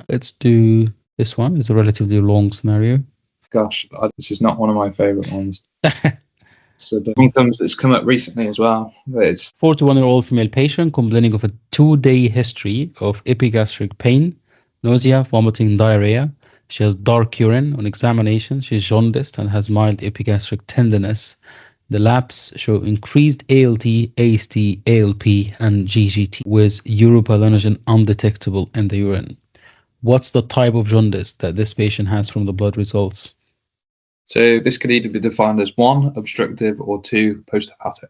Let's do this one. It's a relatively long scenario. Gosh, this is not one of my favorite ones. So the one that's come up recently as well. It's 41-year-old female patient complaining of a 2-day history of epigastric pain, nausea, vomiting, diarrhea. She has dark urine. On examination, she's jaundiced and has mild epigastric tenderness. The labs show increased ALT, AST, ALP, and GGT with urobilinogen undetectable in the urine. What's the type of jaundice that this patient has from the blood results? So this could either be defined as 1, obstructive, or 2, posthepatic.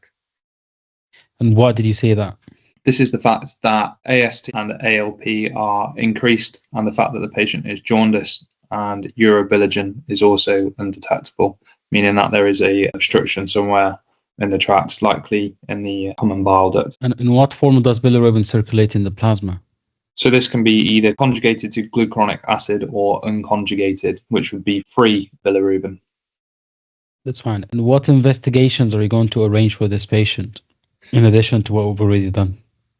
And why did you say that? This is the fact that AST and ALP are increased, and the fact that the patient is jaundiced and urobilinogen is also undetectable, meaning that there is a obstruction somewhere in the tract, likely in the common bile duct. And in what form does bilirubin circulate in the plasma? So this can be either conjugated to glucuronic acid or unconjugated, which would be free bilirubin. That's fine. And what investigations are you going to arrange for this patient, in addition to what we've already done?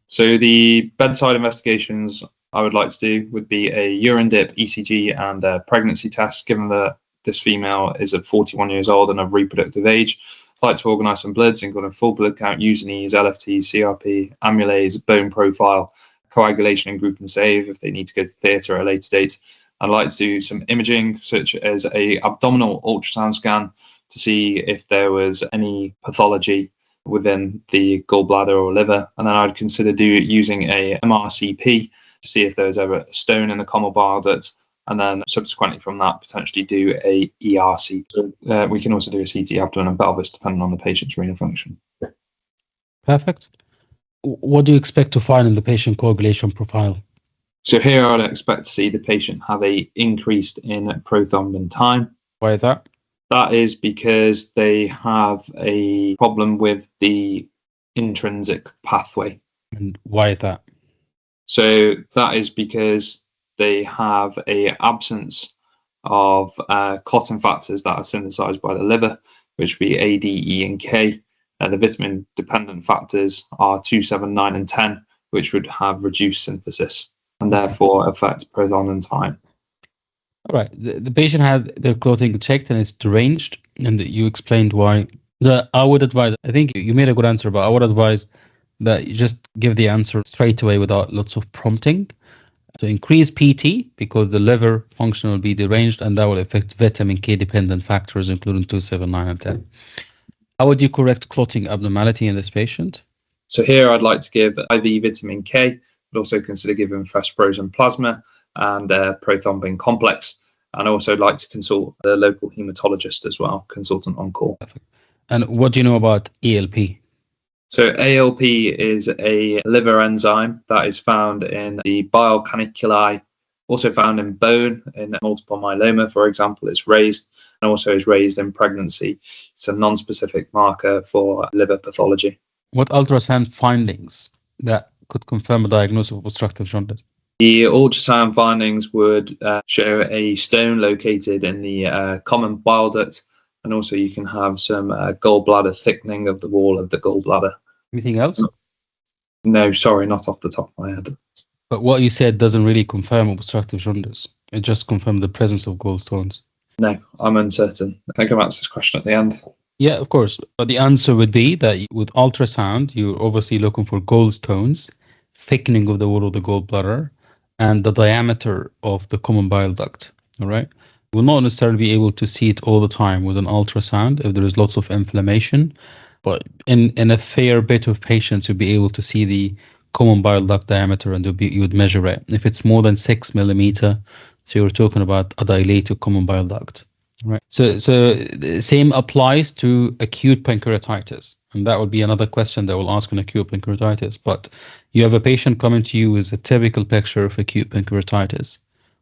So the bedside investigations I would like to do would be a urine dip, ECG, and a pregnancy test, given that this female is at 41 years old and of reproductive age. I'd like to organise some bloods, including a full blood count, USNEs, LFT, CRP, amylase, bone profile, coagulation, and group and save if they need to go to theatre at a later date. I'd like to do some imaging, such as a abdominal ultrasound scan, to see if there was any pathology within the gallbladder or liver. And then I'd consider using a MRCP to see if there was ever a stone in the common bile duct, and then subsequently from that potentially do a ERC. So we can also do a CT abdomen and pelvis depending on the patient's renal function. Perfect. What do you expect to find in the patient coagulation profile? So here I'd expect to see the patient have a increase in prothrombin time. Why is that? That is because they have a problem with the intrinsic pathway. And why is that? So that is because they have a absence of clotting factors that are synthesized by the liver, which would be A, D, E, and K. The vitamin-dependent factors are 2, 7, 9, and 10, which would have reduced synthesis and therefore affect prothrombin time. All right. The patient had their clothing checked and it's deranged, and you explained why. I would advise, I think you made a good answer, but I would advise that you just give the answer straight away without lots of prompting. So increase PT because the liver function will be deranged, and that will affect vitamin K dependent factors, including 2, 7, 9, and 10. How would you correct clotting abnormality in this patient? So here I'd like to give IV vitamin K, but also consider giving fresh frozen plasma and prothrombin complex, and also like to consult the local hematologist as well, consultant on call. Perfect. And what do you know about ALP? So ALP is a liver enzyme that is found in the bile caniculi, also found in bone. In multiple myeloma, for example, it's raised, and also is raised in pregnancy. It's a non-specific marker for liver pathology. What ultrasound findings that could confirm a diagnosis of obstructive jaundice? The ultrasound findings would show a stone located in the common bile duct, and also you can have some gallbladder thickening of the wall of the gallbladder. Anything else? No, sorry, not off the top of my head. But what you said doesn't really confirm obstructive jaundice. It just confirms the presence of gallstones. No, I'm uncertain. I think I've answered this question at the end. Yeah, of course. But the answer would be that with ultrasound, you're obviously looking for gallstones, thickening of the wall of the gallbladder, and the diameter of the common bile duct. All right. You will not necessarily be able to see it all the time with an ultrasound if there is lots of inflammation. But in a fair bit of patients, you'll be able to see the common bile duct diameter, and you would measure it. If it's more than 6 millimeter, so you're talking about a dilated common bile duct. Right. So the same applies to acute pancreatitis. And that would be another question that we'll ask on acute pancreatitis. But you have a patient coming to you with a typical picture of acute pancreatitis.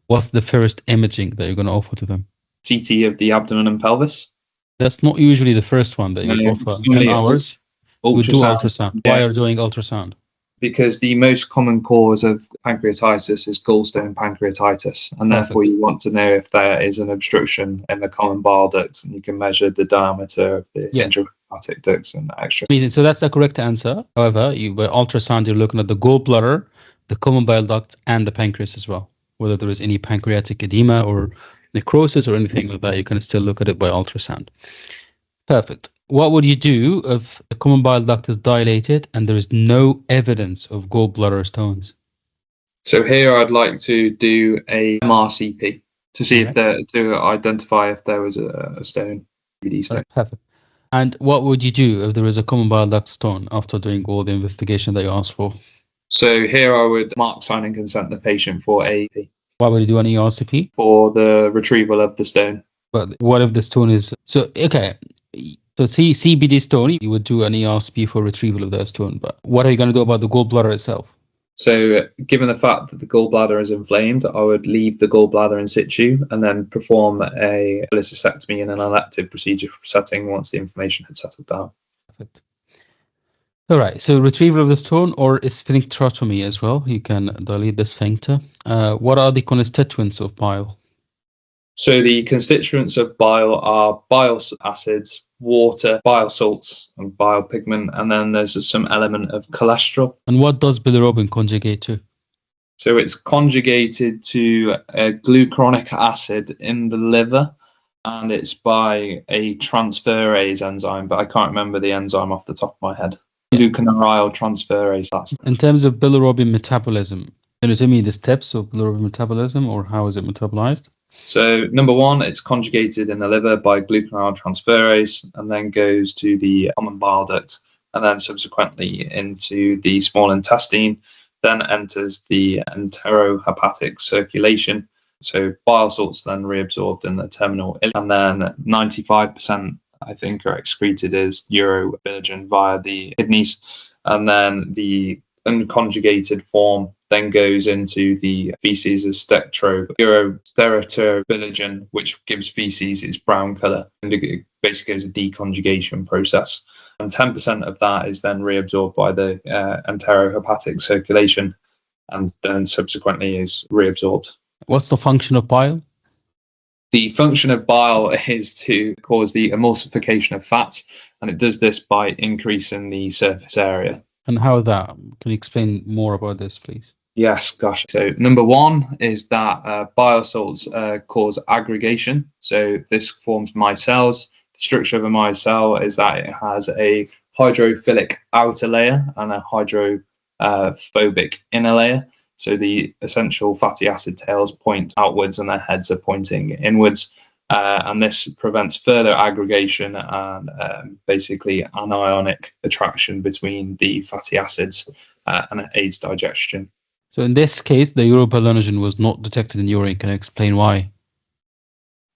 What's the first imaging that you're going to offer to them? CT of the abdomen and pelvis. That's not usually the first one that you offer. In ours, we do ultrasound. Yeah. Why are you doing ultrasound? Because the most common cause of pancreatitis is gallstone pancreatitis, and therefore you want to know if there is an obstruction in the common bile ducts, and you can measure the diameter of the intrahepatic ducts and extra. So that's the correct answer. However, by ultrasound, you're looking at the gallbladder, the common bile duct, and the pancreas as well. whether there is any pancreatic edema or necrosis or anything like that. You can still look at it by ultrasound. Perfect. What would you do if the common bile duct is dilated and there is no evidence of gallbladder stones? So here I'd like to do a MRCP to see if to identify if there was a stone, CBD stone. Right, perfect. And what would you do if there is a common bile duct stone after doing all the investigation that you asked for? So here I would mark, sign and consent the patient for AEP. Why would you do an ERCP? For the retrieval of the stone. But what if the stone is... So, okay. So CBD stone, you would do an ERCP for retrieval of that stone. But what are you going to do about the gallbladder itself? So given the fact that the gallbladder is inflamed, I would leave the gallbladder in situ and then perform a cholecystectomy in an elective procedure setting once the inflammation had settled down. Perfect. All right, so retrieval of the stone or sphincterotomy as well. You can dilate the sphincter. What are the constituents of bile? So the constituents of bile are bile acids, water, bile salts, and bile pigment, and then there's some element of cholesterol. And what does bilirubin conjugate to? So it's conjugated to a glucuronic acid in the liver, and it's by a transferase enzyme, but I can't remember the enzyme off the top of my head. Glucuronyl transferase. In terms of bilirubin metabolism, can you tell me the steps of bilirubin metabolism or how is it metabolized? So number one, it's conjugated in the liver by glucuronyl transferase and then goes to the common bile duct and then subsequently into the small intestine, then enters the enterohepatic circulation. So bile salts then reabsorbed in the terminal ileum, and then 95% I think are excreted as urobilirubin via the kidneys, and then the unconjugated form then goes into the feces as sterobilirubin, which gives feces its brown color, and it basically is a deconjugation process. And 10% of that is then reabsorbed by the enterohepatic circulation, and then subsequently is reabsorbed. What's the function of bile? The function of bile is to cause the emulsification of fat, and it does this by increasing the surface area. And how that? Can you explain more about this, please? Yes, gosh. So number one is that bile salts cause aggregation. So this forms micelles. The structure of a micelle is that it has a hydrophilic outer layer and a hydrophobic inner layer. So the essential fatty acid tails point outwards and their heads are pointing inwards. And this prevents further aggregation and basically anionic attraction between the fatty acids and it aids digestion. So in this case, the urobilinogen was not detected in urine. Can I explain why?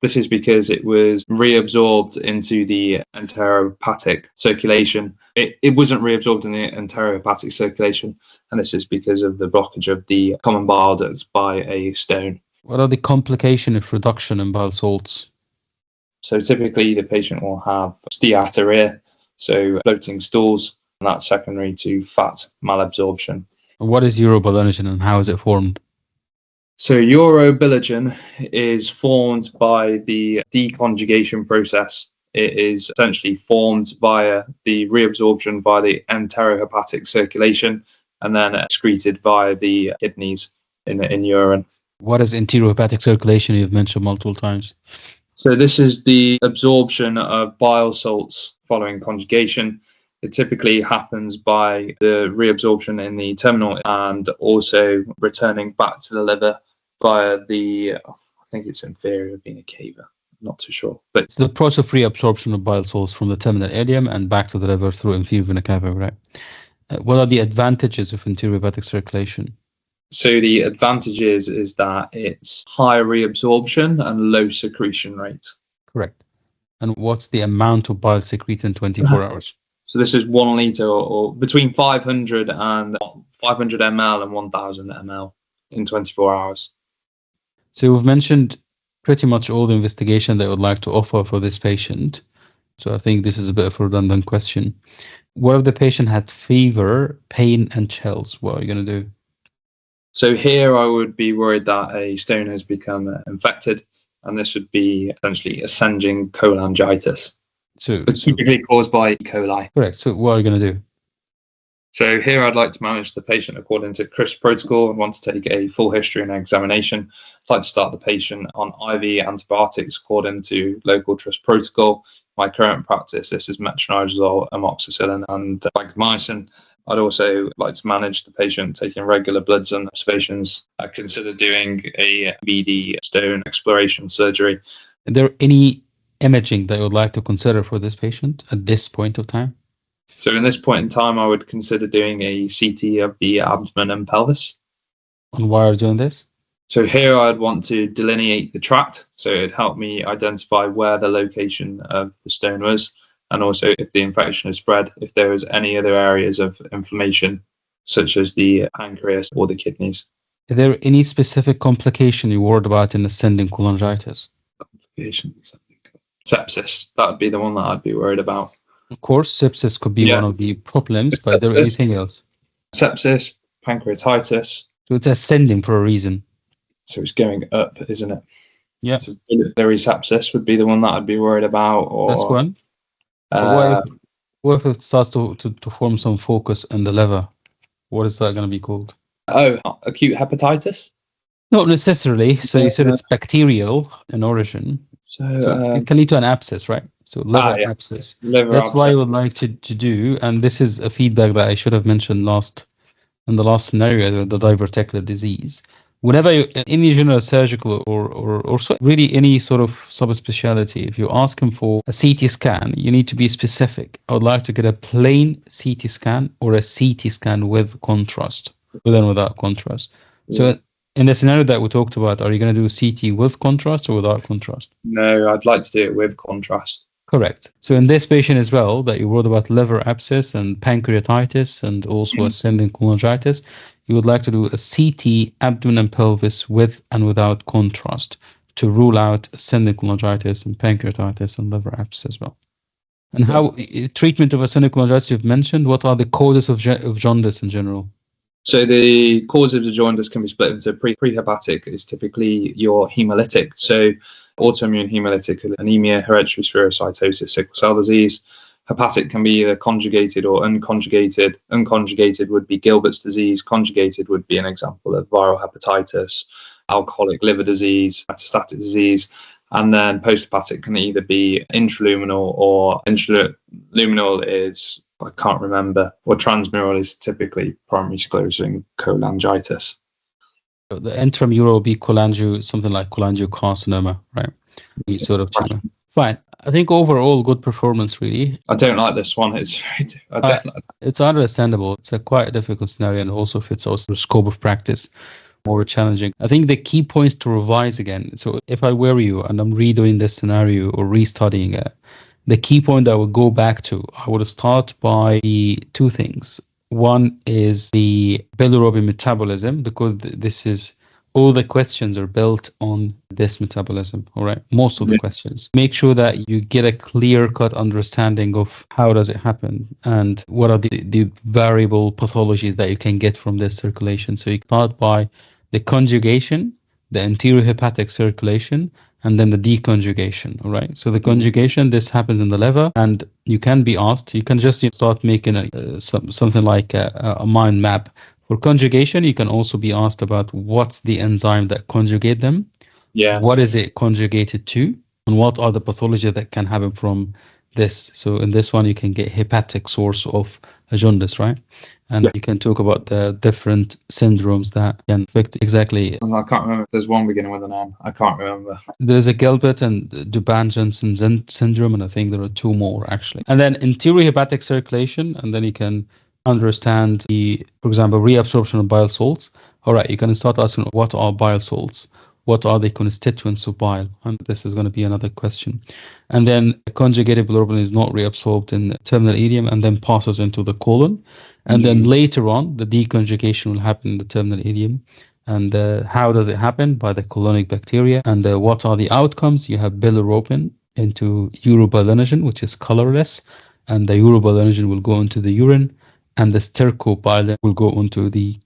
This is because it was reabsorbed into the enterohepatic circulation. It wasn't reabsorbed in the enterohepatic circulation, and this is because of the blockage of the common bile ducts by a stone. What are the complications of reduction in bile salts? So typically the patient will have steatorrhea, so floating stools, and that's secondary to fat malabsorption. What is urobilinogen and how is it formed? So urobilinogen is formed by the deconjugation process. It is essentially formed via the reabsorption via the enterohepatic circulation and then excreted via the kidneys in urine. What is enterohepatic circulation? You've mentioned multiple times. So this is the absorption of bile salts following conjugation. It typically happens by the reabsorption in the terminal and also returning back to the liver via the, I think it's inferior vena cava, I'm not too sure. But it's the process of reabsorption of bile salts from the terminal ileum and back to the liver through inferior vena cava, right? What are the advantages of enterohepatic circulation? So the advantages is that it's high reabsorption and low secretion rate. Correct. And what's the amount of bile secreted in 24 hours? So this is 1 litre or between 500 and 500 ml and 1000 ml in 24 hours. So we've mentioned pretty much all the investigation that I would like to offer for this patient. So I think this is a bit of a redundant question. What if the patient had fever, pain, and chills? What are you going to do? So here I would be worried that a stone has become infected, and this would be essentially ascending cholangitis. So typically caused by E. coli. Correct. So what are you going to do? So here I'd like to manage the patient according to CRISP protocol and want to take a full history and examination. I'd like to start the patient on IV antibiotics according to local TRISP protocol. My current practice, this is metronidazole, amoxicillin and vancomycin. I'd also like to manage the patient taking regular bloods and observations. I consider doing a BD stone exploration surgery. Are there any imaging that you would like to consider for this patient at this point of time? So in this point in time, I would consider doing a CT of the abdomen and pelvis. And why are you doing this? So here I'd want to delineate the tract. So it'd help me identify where the location of the stone was, and also if the infection has spread, if there was any other areas of inflammation, such as the pancreas or the kidneys. Is there any specific complication you're worried about in ascending cholangitis? Complications. Sepsis, that would be the one that I'd be worried about. Of course, sepsis could be one of the problems, but is there anything else? Sepsis, pancreatitis. So it's ascending for a reason. So it's going up, isn't it? Yeah. So biliary sepsis would be the one that I'd be worried about. Or, that's one. What if it starts to form some focus in the liver? What is that going to be called? Oh, acute hepatitis? Not necessarily. So you said it's bacterial in origin. So it can lead to an abscess, right? So liver abscess. That's why I would like to do, and this is a feedback that I should have mentioned in the last scenario, the diverticular disease. Whenever any general surgical or really any sort of subspecialty, if you ask him for a CT scan, you need to be specific. I would like to get a plain CT scan or a CT scan with contrast, with and without contrast. So in the scenario that we talked about, are you going to do CT with contrast or without contrast? No, I'd like to do it with contrast. Correct. So in this patient as well, that you wrote about liver abscess and pancreatitis and also ascending cholangitis, you would like to do a CT abdomen and pelvis with and without contrast to rule out ascending cholangitis and pancreatitis and liver abscess as well. And how treatment of ascending cholangitis you've mentioned, what are the causes of jaundice in general? So the causes of jaundice can be split into prehepatic is typically your hemolytic. So autoimmune hemolytic anemia, hereditary spherocytosis, sickle cell disease. Hepatic can be either conjugated or unconjugated. Unconjugated would be Gilbert's disease. Conjugated would be an example of viral hepatitis, alcoholic liver disease, metastatic disease. And then posthepatic can either be intraluminal or intraluminal is, I can't remember, or transmural is typically primary sclerosing cholangitis. So the intramural will be something like cholangiocarcinoma, right? These sort of tumor. Fine. I think overall good performance, really. I don't like this one. It's very it's understandable. It's a quite difficult scenario and also fits also the scope of practice. More challenging. I think the key points to revise again. So if I were you and I'm redoing this scenario or restudying it, the key point that I would go back to, I would start by the two things. One is the bilirubin metabolism, because this is all the questions are built on this metabolism. All right, most of the questions. Make sure that you get a clear-cut understanding of how does it happen and what are the variable pathologies that you can get from this circulation. So you start by the conjugation, the anterior hepatic circulation, and then the deconjugation. All right. So the conjugation, this happens in the liver, and you can be asked. You can just start making something like a mind map. For conjugation, you can also be asked about what's the enzyme that conjugate them. Yeah. What is it conjugated to, and what are the pathologies that can happen from this? So in this one, you can get hepatic source of a jaundice, right? And you can talk about the different syndromes that can affect exactly. I can't remember if there's one beginning with an M. I can't remember. There's a Gilbert and Dupin-Johnson syndrome, and I think there are two more actually. And then anterior hepatic circulation, and then you can understand for example, reabsorption of bile salts. All right, you can start asking what are bile salts? What are the constituents of bile? And this is going to be another question. And then conjugated bilirubin is not reabsorbed in the terminal ileum and then passes into the colon. And then later on, the deconjugation will happen in the terminal ileum. And how does it happen? By the colonic bacteria. And what are the outcomes? You have bilirubin into urobilinogen, which is colorless. And the urobilinogen will go into the urine. And the stercobilin will go into the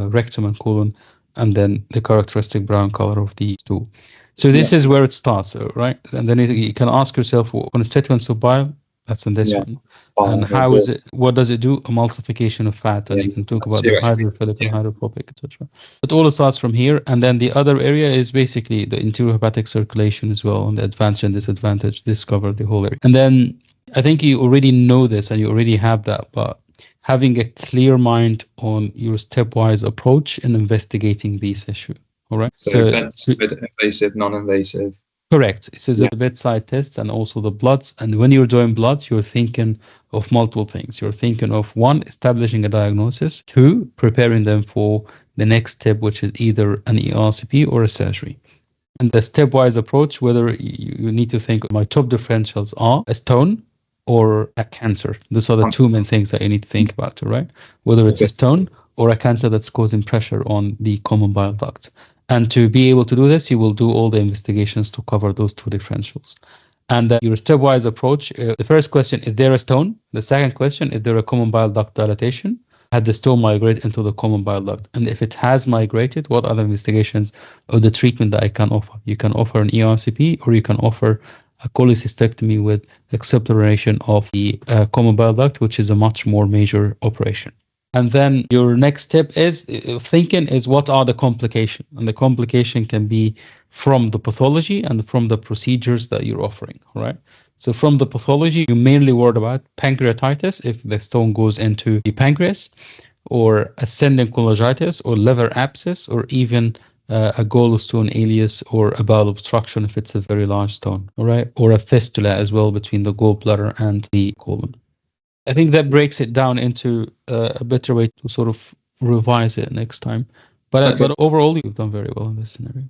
rectum and colon, and then the characteristic brown color of the stool. So this is where it starts, right? And then you can ask yourself, constituents of bile, that's in this one. And how is it? What does it do? Emulsification of fat, and you can talk about the hydrophilic and hydrophobic, etc. It all starts from here, and then the other area is basically the enterohepatic circulation as well, and the advantage and disadvantage. This covers the whole area, and then I think you already know this and you already have that, but having a clear mind on your stepwise approach in investigating these issues. All right. So invasive, non-invasive. Correct. This is a bedside tests and also the bloods. And when you're doing bloods, you're thinking of multiple things. You're thinking of one, establishing a diagnosis, two, preparing them for the next step, which is either an ERCP or a surgery. And the stepwise approach, whether you need to think my top differentials are a stone or a cancer. Those are the two main things that you need to think about, right? Whether it's a stone or a cancer that's causing pressure on the common bile duct. And to be able to do this, you will do all the investigations to cover those two differentials. And your stepwise approach, the first question, is there a stone? The second question, is there a common bile duct dilatation? Had the stone migrate into the common bile duct? And if it has migrated, what are the investigations or the treatment that I can offer? You can offer an ERCP or you can offer a cholecystectomy with exploration of the common bile duct, which is a much more major operation. And then your next step is thinking is what are the complications? And the complication can be from the pathology and from the procedures that you're offering, right? So from the pathology, you're mainly worried about pancreatitis if the stone goes into the pancreas, or ascending cholangitis, or liver abscess, or even a gallstone ileus or a bowel obstruction if it's a very large stone, all right? Or a fistula as well between the gallbladder and the colon. I think that breaks it down into a better way to sort of revise it next time. But overall, you've done very well in this scenario.